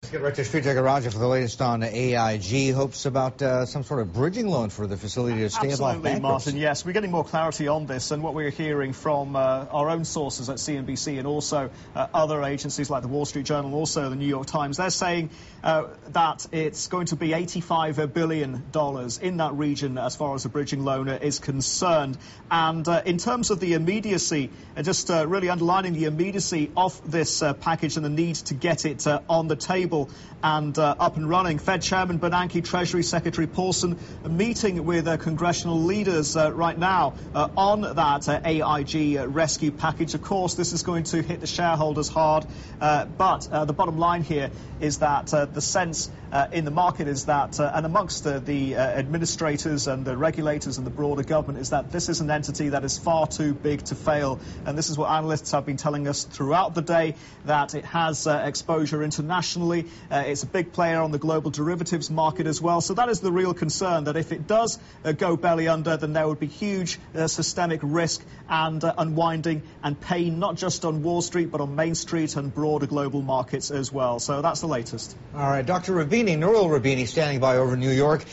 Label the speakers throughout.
Speaker 1: Let's get right to Sri Jagaraja for the latest on AIG. Hopes about some sort of bridging loan for the facility to stay above bankruptcy.
Speaker 2: Martin, yes. We're getting more clarity on this, and what we're hearing from our own sources at CNBC and also other agencies like the Wall Street Journal, also the New York Times, they're saying that it's going to be $85 billion in that region as far as the bridging loan is concerned. And in terms of the immediacy, just really underlining the immediacy of this package and the need to get it on the table and up and running. Fed Chairman Bernanke, Treasury Secretary Paulson meeting with congressional leaders right now on that AIG rescue package. Of course, this is going to hit the shareholders hard, but the bottom line here is that the sense in the market is that, and amongst the administrators and the regulators and the broader government, is that this is an entity that is far too big to fail. And this is what analysts have been telling us throughout the day, that it has exposure internationally. It's a big player on the global derivatives market as well. So that is the real concern, that if it does go belly under, then there would be huge systemic risk and unwinding and pain, not just on Wall Street, but on Main Street and broader global markets as well. So that's the latest.
Speaker 1: All right, Dr. Roubini, Nouriel Roubini, standing by over New York,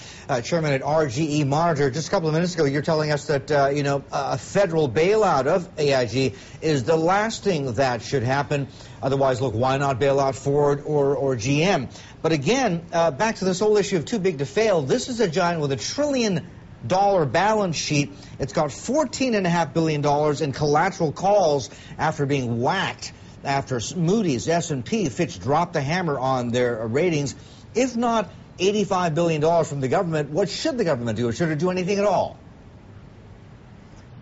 Speaker 1: chairman at RGE Monitor. Just a couple of minutes ago, you're telling us that, a federal bailout of AIG is the last thing that should happen. Otherwise, look, why not bail out Ford or GM? But again, back to this whole issue of too big to fail, this is a giant with $1 trillion balance sheet. It's got $14.5 billion in collateral calls after being whacked after Moody's, S&P, Fitch dropped the hammer on their ratings. If not $85 billion from the government, what should the government do? Or should it do anything at all?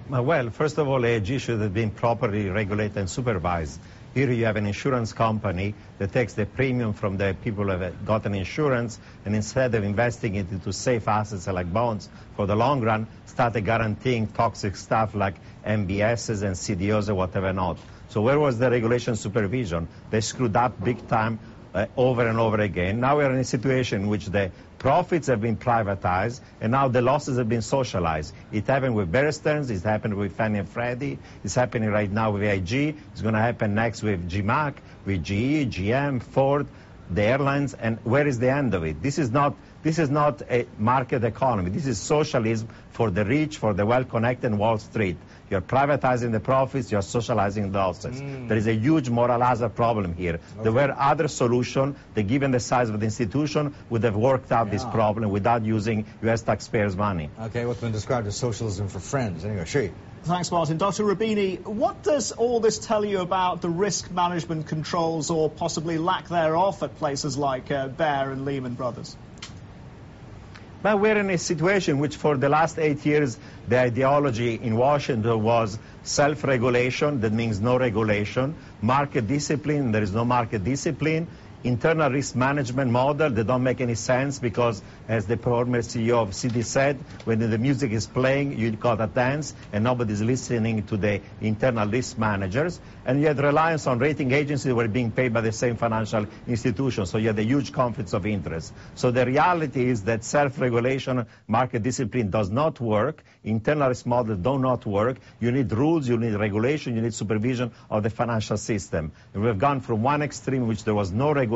Speaker 3: Well, first of all, AIG should have been properly regulated and supervised. Here you have an insurance company that takes the premium from the people who have gotten insurance, and instead of investing it into safe assets like bonds for the long run, started guaranteeing toxic stuff like MBSs and CDOs or whatever not. So where was the regulation supervision? They screwed up big time over and over again. Now we're in a situation in which the profits have been privatized and now the losses have been socialized. It happened with Bear Stearns, it happened with Fannie and Freddie, it's happening right now with AIG, it's going to happen next with GMAC, with GE, GM, Ford, the airlines, and where is the end of it? This is not a market economy. This is socialism for the rich, for the well-connected Wall Street. You're privatizing the profits, you're socializing the losses. There is a huge moral hazard problem here. Okay. There were other solutions that, given the size of the institution, would have worked out this problem without using U.S. taxpayers' money.
Speaker 1: Okay, what's been described as socialism for friends. Anyway, Sri.
Speaker 2: Thanks, Martin. Dr. Roubini, what does all this tell you about the risk management controls or possibly lack thereof at places like Bear and Lehman Brothers?
Speaker 3: But we're in a situation which for the last 8 years, the ideology in Washington was self-regulation, that means no regulation, market discipline, there is no market discipline, internal risk management model that don't make any sense because, as the former CEO of Citi said, when the music is playing, you got to dance, and nobody's listening to the internal risk managers. And you had reliance on rating agencies that were being paid by the same financial institutions, so you had a huge conflicts of interest. So the reality is that self-regulation, market discipline does not work, internal risk models do not work. You need rules, you need regulation, you need supervision of the financial system. And we've gone from one extreme, in which there was no regulation,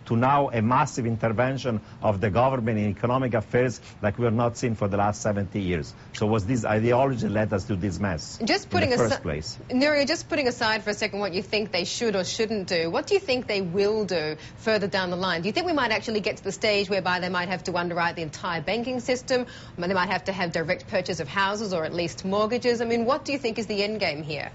Speaker 3: to now a massive intervention of the government in economic affairs like we have not seen for the last 70 years. So was this ideology that led us to this mess in the first place?
Speaker 4: Nouriel, just putting aside for a second what you think they should or shouldn't do, what do you think they will do further down the line? Do you think we might actually get to the stage whereby they might have to underwrite the entire banking system? They might have to have direct purchase of houses or at least mortgages? I mean, what do you think is the end game here?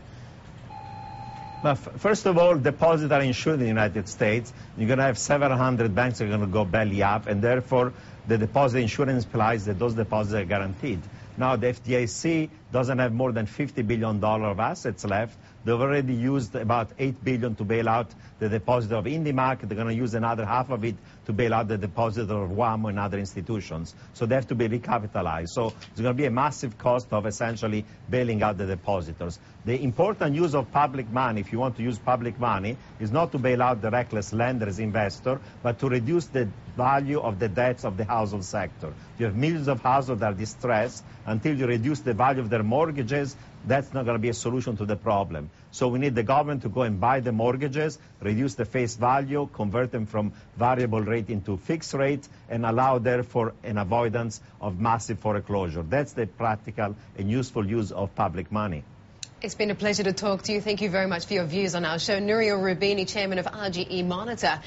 Speaker 3: Well, first of all, deposits are insured in the United States. You're going to have several hundred banks that are going to go belly up, and therefore the deposit insurance implies that those deposits are guaranteed. Now, the FDIC doesn't have more than $50 billion of assets left. They've already used about $8 billion to bail out the deposit of IndyMac. They're going to use another half of it to bail out the deposit of WAMO and other institutions. So they have to be recapitalized. So there's going to be a massive cost of essentially bailing out the depositors. The important use of public money, if you want to use public money, is not to bail out the reckless lenders, investor, but to reduce the value of the debts of the household sector. You have millions of households that are distressed. Until you reduce the value of their mortgages, that's not going to be a solution to the problem. So we need the government to go and buy the mortgages, reduce the face value, convert them from variable rate into fixed rate, and allow, therefore, an avoidance of massive foreclosure. That's the practical and useful use of public money.
Speaker 4: It's been a pleasure to talk to you. Thank you very much for your views on our show. Nouriel Roubini, chairman of RGE Monitor.